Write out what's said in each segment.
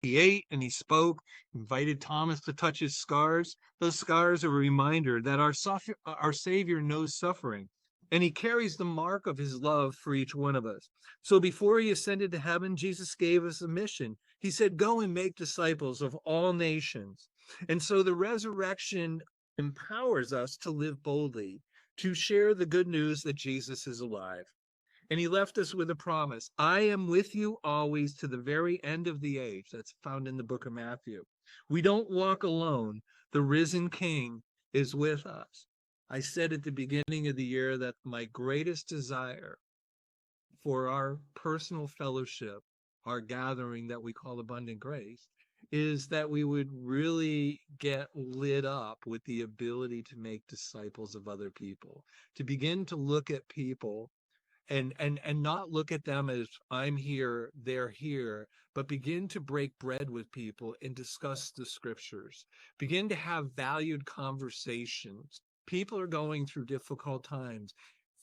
He ate and he spoke, invited Thomas to touch his scars. Those scars are a reminder that our Savior knows suffering, and he carries the mark of his love for each one of us. So before he ascended to heaven, Jesus gave us a mission. He said, "Go and make disciples of all nations." And so the resurrection empowers us to live boldly, to share the good news that Jesus is alive. And he left us with a promise: I am with you always to the very end of the age. That's found in the book of Matthew. We don't walk alone. The risen King is with us. I said at the beginning of the year that my greatest desire for our personal fellowship, our gathering that we call Abundant Grace, is that we would really get lit up with the ability to make disciples of other people, to begin to look at people and not look at them as I'm here, they're here, but begin to break bread with people and discuss the scriptures. Begin to have valued conversations. People are going through difficult times.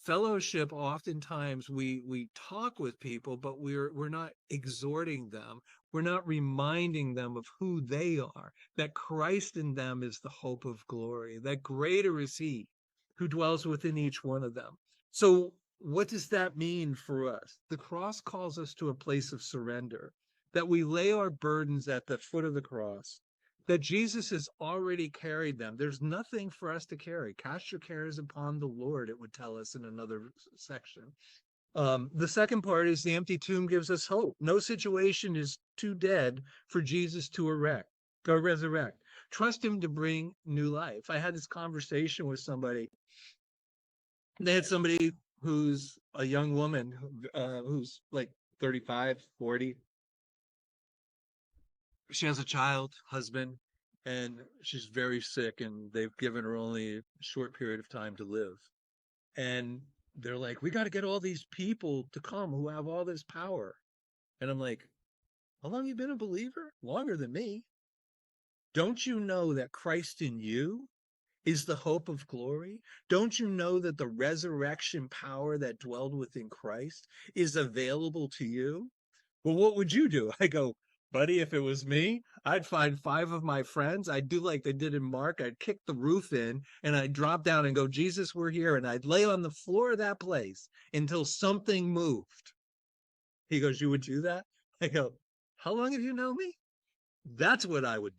Fellowship, oftentimes we talk with people, but we're not exhorting them. We're not reminding them of who they are, that Christ in them is the hope of glory, that greater is he who dwells within each one of them. So what does that mean for us? The cross calls us to a place of surrender, that we lay our burdens at the foot of the cross, that Jesus has already carried them. There's nothing for us to carry. Cast your cares upon the Lord, it would tell us in another section. The second part is the empty tomb gives us hope. No situation is too dead for Jesus to resurrect. Trust him to bring new life. I had this conversation with somebody. They had somebody who's a young woman who's like 35, 40. She has a child, husband, and she's very sick, and they've given her only a short period of time to live. And they're like, we got to get all these people to come who have all this power. And I'm like, how long have you been a believer? Longer than me. Don't you know that Christ in you is the hope of glory? Don't you know that the resurrection power that dwelled within Christ is available to you? Well, what would you do? I go, buddy, if it was me, I'd find five of my friends. I'd do like they did in Mark. I'd kick the roof in and I'd drop down and go, Jesus, we're here. And I'd lay on the floor of that place until something moved. He goes, you would do that? I go, how long have you known me? That's what I would do.